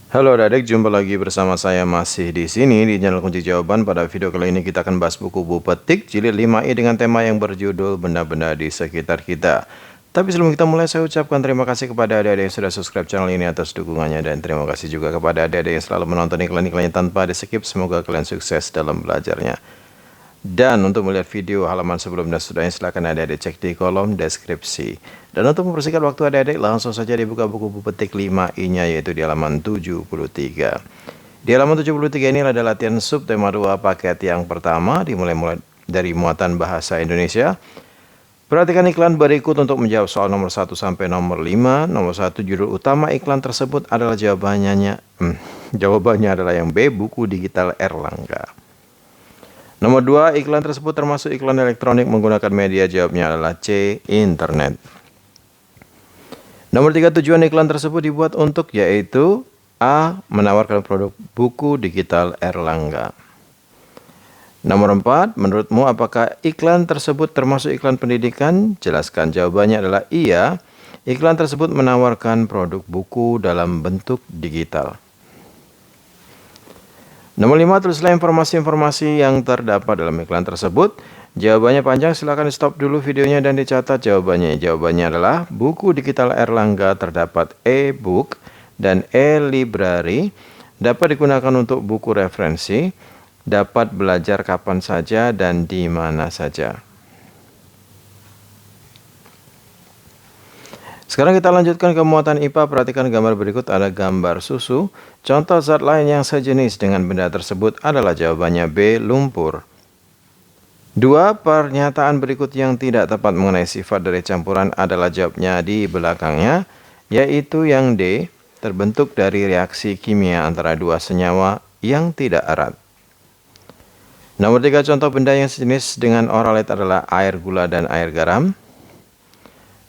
Halo adik, jumpa lagi bersama saya masih di sini di channel Kunci Jawaban. Pada video kali ini kita akan bahas buku Bu Petik jilid 5i dengan tema yang berjudul Benda-benda di Sekitar Kita. Tapi sebelum kita mulai, saya ucapkan terima kasih kepada adik-adik yang sudah subscribe channel ini atas dukungannya, dan terima kasih juga kepada adik-adik yang selalu menonton iklan-iklannya tanpa di-skip. Semoga kalian sukses dalam belajarnya. Dan untuk melihat video halaman sebelum dan sesudahnya, silahkan adik-adik cek di kolom deskripsi. Dan untuk mempersingkat waktu adik-adik, langsung saja dibuka buku Bu Petik 5i-nya, yaitu di halaman 73. Di halaman 73 ini ada latihan subtema 2 paket yang pertama, dimulai dari muatan bahasa Indonesia. Perhatikan iklan berikut untuk menjawab soal nomor 1 sampai nomor 5. Nomor 1, judul utama iklan tersebut adalah jawabannya adalah yang B, buku digital Erlangga. Nomor 2, iklan tersebut termasuk iklan elektronik menggunakan media, jawabnya adalah C, internet. Nomor 3, tujuan iklan tersebut dibuat untuk, yaitu A, menawarkan produk buku digital Erlangga. Nomor 4, menurutmu apakah iklan tersebut termasuk iklan pendidikan? Jelaskan. Jawabannya adalah iya, iklan tersebut menawarkan produk buku dalam bentuk digital. Nomor 5, tulislah informasi-informasi yang terdapat dalam iklan tersebut. Jawabannya panjang, silakan stop dulu videonya dan dicatat jawabannya. Jawabannya adalah buku digital Erlangga terdapat e-book dan e-library, dapat digunakan untuk buku referensi, dapat belajar kapan saja dan di mana saja. Sekarang kita lanjutkan ke muatan IPA. Perhatikan gambar berikut, ada gambar susu. Contoh zat lain yang sejenis dengan benda tersebut adalah, jawabannya B, lumpur. 2, pernyataan berikut yang tidak tepat mengenai sifat dari campuran adalah, jawabnya di belakangnya, yaitu yang D, terbentuk dari reaksi kimia antara dua senyawa yang tidak erat. Nomor 3, contoh benda yang sejenis dengan oralet adalah air, gula, dan air garam.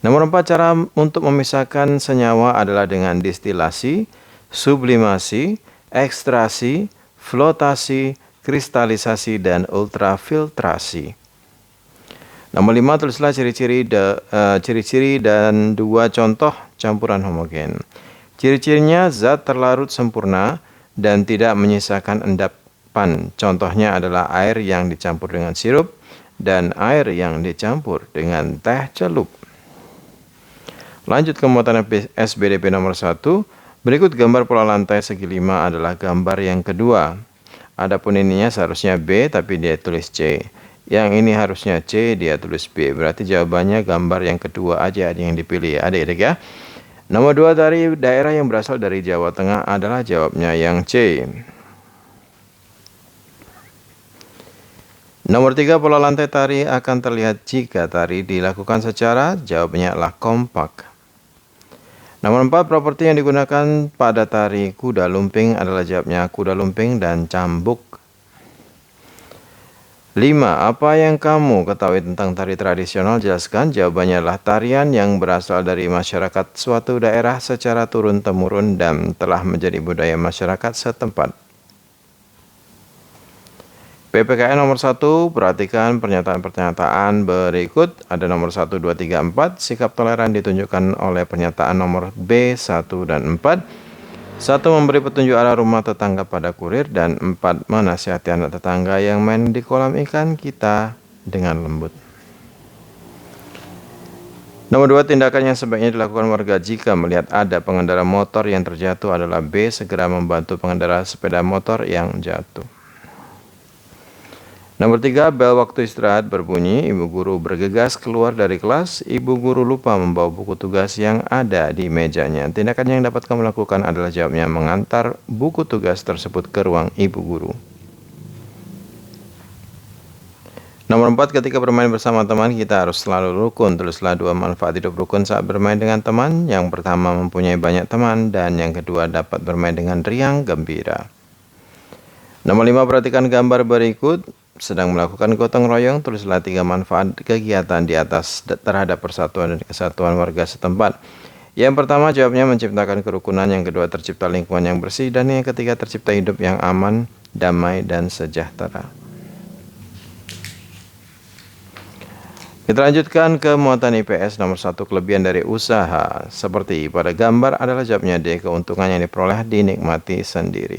Nomor 4, cara untuk memisahkan senyawa adalah dengan distilasi, sublimasi, ekstrasi, flotasi, kristalisasi, dan ultrafiltrasi. Nomor 5, tulislah ciri-ciri dan 2 contoh campuran homogen. Ciri-cirinya, zat terlarut sempurna dan tidak menyisakan endapan. Contohnya adalah air yang dicampur dengan sirup dan air yang dicampur dengan teh celup. Lanjut ke muatan SBDP nomor 1. Berikut gambar pola lantai segi 5 adalah gambar yang kedua. Adapun ininya seharusnya B, tapi dia tulis C. Yang ini harusnya C, dia tulis B. Berarti jawabannya gambar yang kedua aja yang dipilih ya adik-adik ya. Nomor 2, dari daerah yang berasal dari Jawa Tengah adalah, jawabnya yang C. Nomor 3, pola lantai tari akan terlihat jika tari dilakukan secara, jawabnya adalah kompak. Nomor 4, properti yang digunakan pada tari kuda lumping adalah, jawabnya kuda lumping dan cambuk. 5, apa yang kamu ketahui tentang tari tradisional? Jelaskan. Jawabannya adalah tarian yang berasal dari masyarakat suatu daerah secara turun-temurun dan telah menjadi budaya masyarakat setempat. PPKN nomor 1, perhatikan pernyataan-pernyataan berikut. Ada nomor 1, 2, 3, 4. Sikap toleran ditunjukkan oleh pernyataan nomor B, 1, dan 4. 1, memberi petunjuk arah rumah tetangga pada kurir, dan 4, menasihati anak tetangga yang main di kolam ikan kita dengan lembut. Nomor 2, tindakan yang sebaiknya dilakukan warga jika melihat ada pengendara motor yang terjatuh adalah B, segera membantu pengendara sepeda motor yang jatuh. Nomor 3, bel waktu istirahat berbunyi. Ibu guru bergegas keluar dari kelas. Ibu guru lupa membawa buku tugas yang ada di mejanya. Tindakan yang dapat kamu lakukan adalah, jawabnya mengantar buku tugas tersebut ke ruang ibu guru. Nomor 4, ketika bermain bersama teman kita harus selalu rukun. Tulislah 2 manfaat hidup rukun saat bermain dengan teman. Yang pertama, mempunyai banyak teman, dan yang kedua, dapat bermain dengan riang gembira. Nomor 5, perhatikan gambar berikut. Sedang melakukan gotong royong, tulislah 3 manfaat kegiatan di atas terhadap persatuan dan kesatuan warga setempat. Yang pertama, jawabnya menciptakan kerukunan. Yang kedua, tercipta lingkungan yang bersih. Dan yang ketiga, tercipta hidup yang aman, damai, dan sejahtera. Kita lanjutkan ke muatan IPS nomor 1, kelebihan dari usaha. Seperti pada gambar adalah jawabnya D, keuntungan yang diperoleh dinikmati sendiri.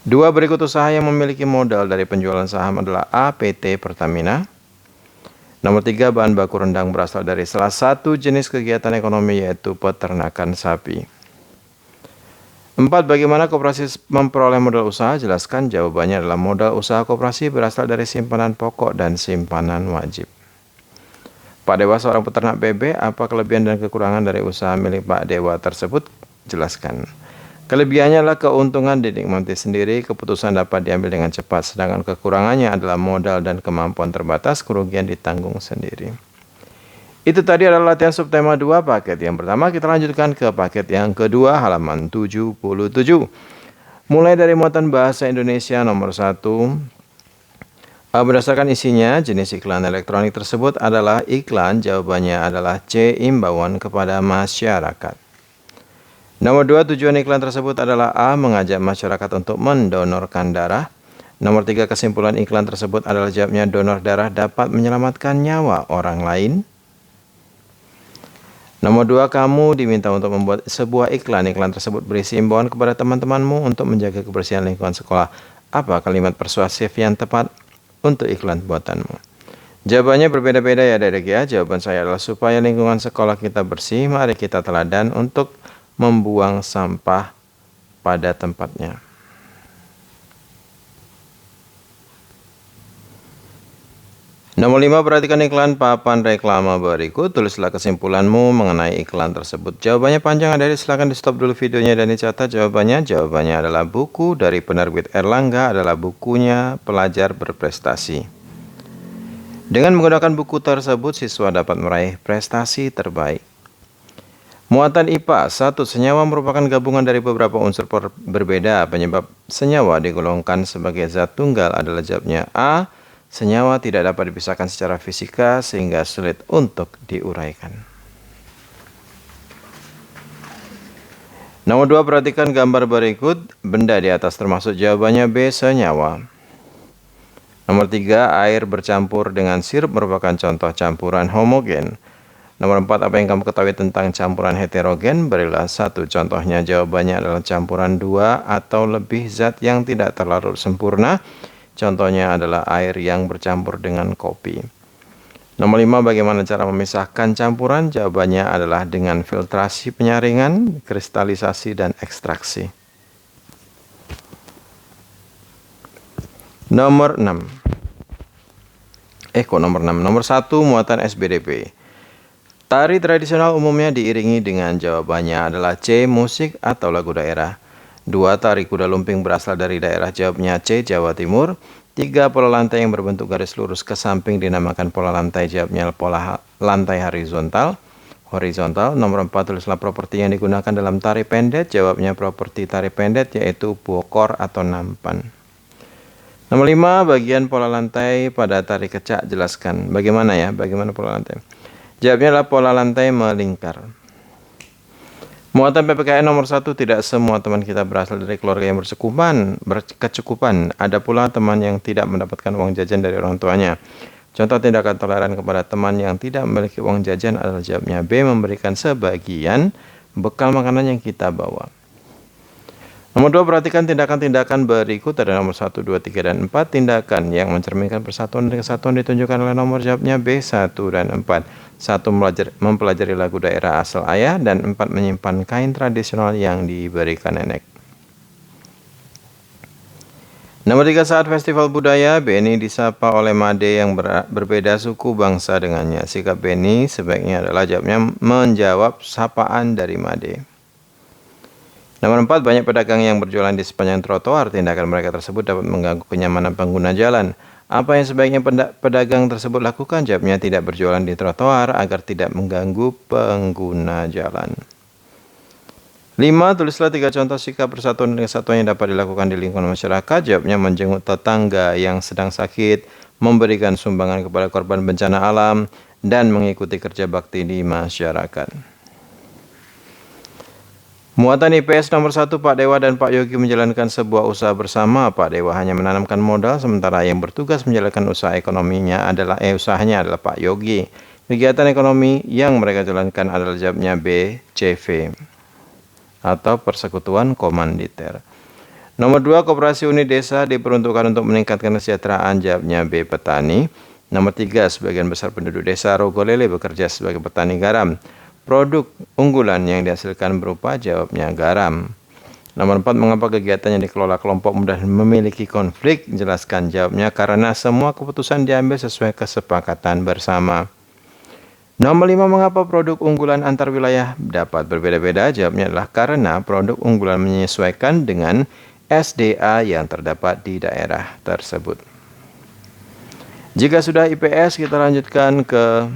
2, berikut usaha yang memiliki modal dari penjualan saham adalah A. PT Pertamina. Nomor 3, bahan baku rendang berasal dari salah satu jenis kegiatan ekonomi yaitu peternakan sapi. 4, bagaimana koperasi memperoleh modal usaha? Jelaskan. Jawabannya adalah modal usaha koperasi berasal dari simpanan pokok dan simpanan wajib. Pak Dewa seorang peternak bebek, apa kelebihan dan kekurangan dari usaha milik Pak Dewa tersebut? Jelaskan. Kelebihannya adalah keuntungan dinikmati sendiri, keputusan dapat diambil dengan cepat, sedangkan kekurangannya adalah modal dan kemampuan terbatas, kerugian ditanggung sendiri. Itu tadi adalah latihan subtema 2 paket yang pertama. Kita lanjutkan ke paket yang kedua, halaman 77. Mulai dari muatan bahasa Indonesia nomor 1. Berdasarkan isinya, jenis iklan elektronik tersebut adalah iklan. Jawabannya adalah C, imbauan kepada masyarakat. Nomor 2, tujuan iklan tersebut adalah A, mengajak masyarakat untuk mendonorkan darah. Nomor 3, kesimpulan iklan tersebut adalah jawabnya donor darah dapat menyelamatkan nyawa orang lain. Nomor 2, kamu diminta untuk membuat sebuah iklan. Iklan tersebut berisi imbauan kepada teman-temanmu untuk menjaga kebersihan lingkungan sekolah. Apa kalimat persuasif yang tepat untuk iklan buatanmu? Jawabannya berbeda-beda ya adik-adik ya. Jawaban saya adalah supaya lingkungan sekolah kita bersih, mari kita teladan untuk membuang sampah pada tempatnya. Nomor 5, perhatikan iklan papan reklame berikut. Tulislah kesimpulanmu mengenai iklan tersebut. Jawabannya panjang adik-adik, silakan di stop dulu videonya dan dicatat jawabannya. Jawabannya adalah buku dari penerbit Erlangga, adalah bukunya Pelajar Berprestasi. Dengan menggunakan buku tersebut, siswa dapat meraih prestasi terbaik. Muatan IPA 1, senyawa merupakan gabungan dari beberapa unsur berbeda. Penyebab senyawa digolongkan sebagai zat tunggal adalah jawabnya A, senyawa tidak dapat dipisahkan secara fisika sehingga sulit untuk diuraikan. Nomor 2, perhatikan gambar berikut. Benda di atas termasuk jawabannya B, senyawa. Nomor 3, air bercampur dengan sirup merupakan contoh campuran homogen. Nomor 4, apa yang kamu ketahui tentang campuran heterogen? Berilah satu contohnya. Jawabannya adalah campuran 2 atau lebih zat yang tidak terlarut sempurna. Contohnya adalah air yang bercampur dengan kopi. Nomor 5, bagaimana cara memisahkan campuran? Jawabannya adalah dengan filtrasi, penyaringan, kristalisasi, dan ekstraksi. Nomor 6. Nomor 1, muatan SBDP. Tari tradisional umumnya diiringi dengan jawabannya adalah C, musik atau lagu daerah. 2, tari kuda lumping berasal dari daerah. Jawabnya C, Jawa Timur. 3, pola lantai yang berbentuk garis lurus ke samping dinamakan pola lantai. Jawabnya pola lantai horizontal. Nomor 4, tulislah properti yang digunakan dalam tari pendet. Jawabnya properti tari pendet yaitu bokor atau nampan. Nomor 5, bagian pola lantai pada tari kecak. Jelaskan bagaimana pola lantai. Jawabnya adalah pola lantai melingkar. Muatan PPKN nomor 1, tidak semua teman kita berasal dari keluarga yang berkecukupan. Ada pula teman yang tidak mendapatkan uang jajan dari orang tuanya. Contoh tindakan toleran kepada teman yang tidak memiliki uang jajan adalah jawabnya B, memberikan sebagian bekal makanan yang kita bawa. Nomor 2, perhatikan tindakan-tindakan berikut. Ada nomor 1, 2, 3, dan 4. Tindakan yang mencerminkan persatuan dan kesatuan ditunjukkan oleh nomor. Jawabnya B, 1 dan 4. 1, mempelajari lagu daerah asal ayah, dan 4, menyimpan kain tradisional yang diberikan nenek. Nomor 3, saat festival budaya, Beni disapa oleh Made yang berbeda suku bangsa dengannya. Sikap Beni sebaiknya adalah jawabnya menjawab sapaan dari Made. Nomor 4, banyak pedagang yang berjualan di sepanjang trotoar. Tindakan mereka tersebut dapat mengganggu kenyamanan pengguna jalan. Apa yang sebaiknya pedagang tersebut lakukan? Jawabnya tidak berjualan di trotoar agar tidak mengganggu pengguna jalan. 5, tulislah 3 contoh sikap persatuan dan kesatuan yang dapat dilakukan di lingkungan masyarakat. Jawabnya menjenguk tetangga yang sedang sakit, memberikan sumbangan kepada korban bencana alam, dan mengikuti kerja bakti di masyarakat. Muatan IPS nomor 1, Pak Dewa dan Pak Yogi menjalankan sebuah usaha bersama. Pak Dewa hanya menanamkan modal, sementara yang bertugas menjalankan usahanya adalah Pak Yogi. Kegiatan ekonomi yang mereka jalankan adalah jawabnya B, CV atau persekutuan komanditer. Nomor 2, koperasi unit desa diperuntukkan untuk meningkatkan kesejahteraan, jawabnya B, petani. Nomor 3, sebagian besar penduduk desa Rogolele bekerja sebagai petani garam. Produk unggulan yang dihasilkan berupa, jawabnya garam. Nomor 4, mengapa kegiatan yang dikelola kelompok mudah memiliki konflik? Jelaskan, jawabnya karena semua keputusan diambil sesuai kesepakatan bersama. Nomor 5, mengapa produk unggulan antar wilayah dapat berbeda-beda? Jawabnya adalah karena produk unggulan menyesuaikan dengan SDA yang terdapat di daerah tersebut. Jika sudah IPS, kita lanjutkan ke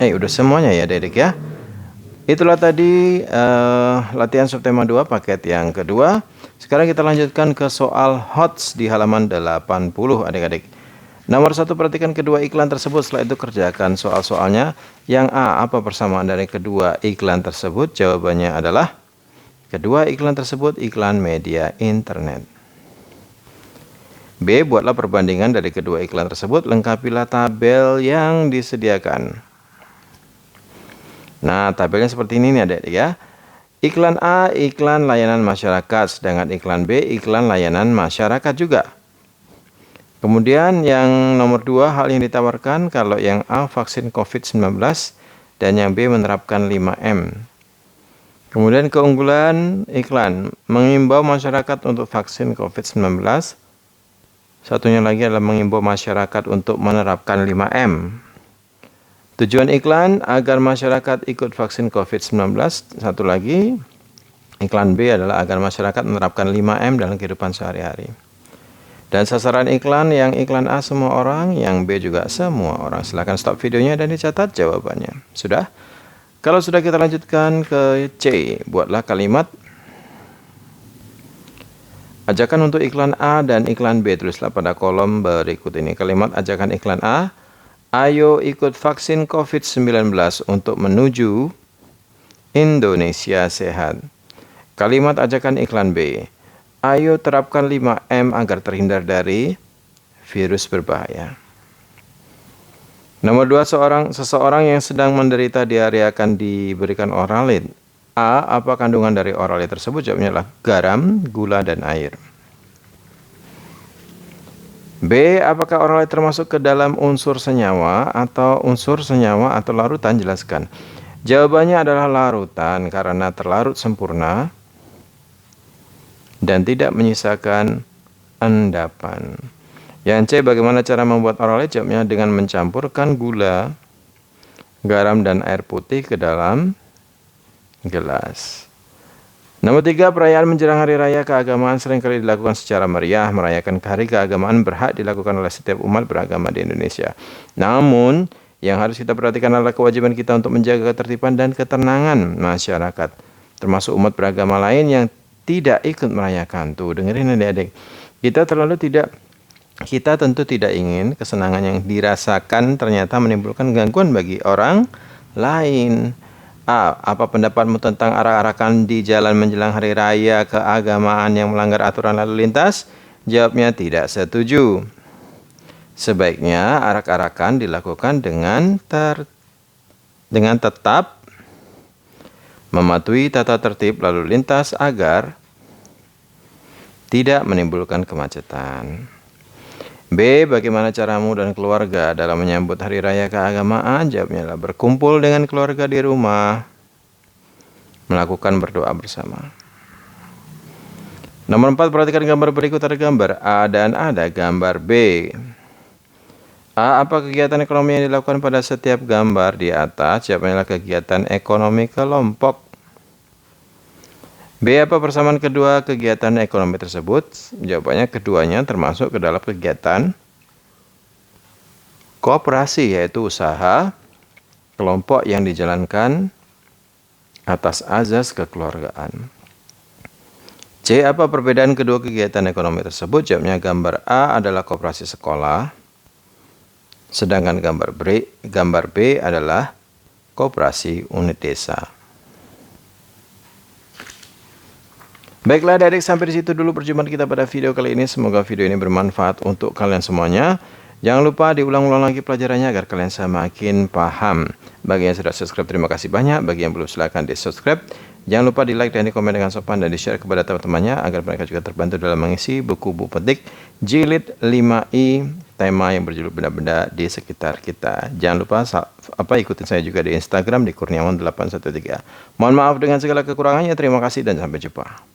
udah semuanya ya Dedek ya. Itulah tadi latihan subtema 2 paket yang kedua. Sekarang kita lanjutkan ke soal HOTS di halaman 80 adik-adik. Nomor 1, perhatikan kedua iklan tersebut, setelah itu kerjakan soal-soalnya. Yang A, apa persamaan dari kedua iklan tersebut? Jawabannya adalah kedua iklan tersebut iklan media internet. B, buatlah perbandingan dari kedua iklan tersebut, lengkapilah tabel yang disediakan. Nah, tabelnya seperti ini nih adik ya. Iklan A, iklan layanan masyarakat, sedangkan iklan B, iklan layanan masyarakat juga. Kemudian yang nomor 2, hal yang ditawarkan, kalau yang A vaksin COVID-19 dan yang B menerapkan 5M. Kemudian keunggulan iklan, mengimbau masyarakat untuk vaksin COVID-19. Satunya lagi adalah mengimbau masyarakat untuk menerapkan 5M. Tujuan iklan agar masyarakat ikut vaksin COVID-19. Satu lagi, iklan B adalah agar masyarakat menerapkan 5M dalam kehidupan sehari-hari. Dan sasaran iklan, yang iklan A semua orang, yang B juga semua orang. Silahkan stop videonya dan dicatat jawabannya. Sudah? Kalau sudah, kita lanjutkan ke C. Buatlah kalimat ajakan untuk iklan A dan iklan B. Tulislah pada kolom berikut ini. Kalimat ajakan iklan A, ayo ikut vaksin COVID-19 untuk menuju Indonesia sehat. Kalimat ajakan iklan B, ayo terapkan 5M agar terhindar dari virus berbahaya. Nomor 2, seseorang yang sedang menderita diare akan diberikan oralit. A, apa kandungan dari oralit tersebut? Jawabnya adalah garam, gula, dan air. B, apakah oralit termasuk ke dalam unsur senyawa atau larutan? Jelaskan. Jawabannya adalah larutan karena terlarut sempurna dan tidak menyisakan endapan. Yang C, bagaimana cara membuat oralit? Jawabnya dengan mencampurkan gula, garam, dan air putih ke dalam gelas. Nomor 3, perayaan menjelang Hari Raya Keagamaan seringkali dilakukan secara meriah. Merayakan hari keagamaan berhak dilakukan oleh setiap umat beragama di Indonesia. Namun, yang harus kita perhatikan adalah kewajiban kita untuk menjaga ketertiban dan ketenangan masyarakat, termasuk umat beragama lain yang tidak ikut merayakan. Tuh, dengerin adik-adik. Kita tentu tidak ingin kesenangan yang dirasakan ternyata menimbulkan gangguan bagi orang lain. A, apa pendapatmu tentang arak-arakan di jalan menjelang Hari Raya Keagamaan yang melanggar aturan lalu lintas? Jawabnya tidak setuju. Sebaiknya arak-arakan dilakukan dengan tetap mematuhi tata tertib lalu lintas agar tidak menimbulkan kemacetan. B, bagaimana caramu dan keluarga dalam menyambut Hari Raya Keagamaan? Jawabnya adalah berkumpul dengan keluarga di rumah, melakukan berdoa bersama. Nomor 4, perhatikan gambar berikut. Ada gambar A dan ada gambar B. A, apa kegiatan ekonomi yang dilakukan pada setiap gambar di atas? Jawabannya adalah kegiatan ekonomi kelompok. B, apa persamaan kedua kegiatan ekonomi tersebut? Jawabannya keduanya termasuk ke dalam kegiatan koperasi, yaitu usaha kelompok yang dijalankan atas azas kekeluargaan. C, apa perbedaan kedua kegiatan ekonomi tersebut? Jawabnya gambar A adalah koperasi sekolah, sedangkan gambar B adalah koperasi unit desa. Baiklah adik-adik, sampai di situ dulu perjumpaan kita pada video kali ini. Semoga video ini bermanfaat untuk kalian semuanya. Jangan lupa diulang-ulang lagi pelajarannya agar kalian semakin paham. Bagi yang sudah subscribe, terima kasih banyak. Bagi yang belum, silahkan di subscribe. Jangan lupa di like dan di komen dengan sopan dan di share kepada teman-temannya agar mereka juga terbantu dalam mengisi buku buku petik jilid 5i, tema yang berjudul benda-benda di sekitar kita. Jangan lupa ikutin saya juga di Instagram di Kurniawan813. Mohon maaf dengan segala kekurangannya. Terima kasih dan sampai jumpa.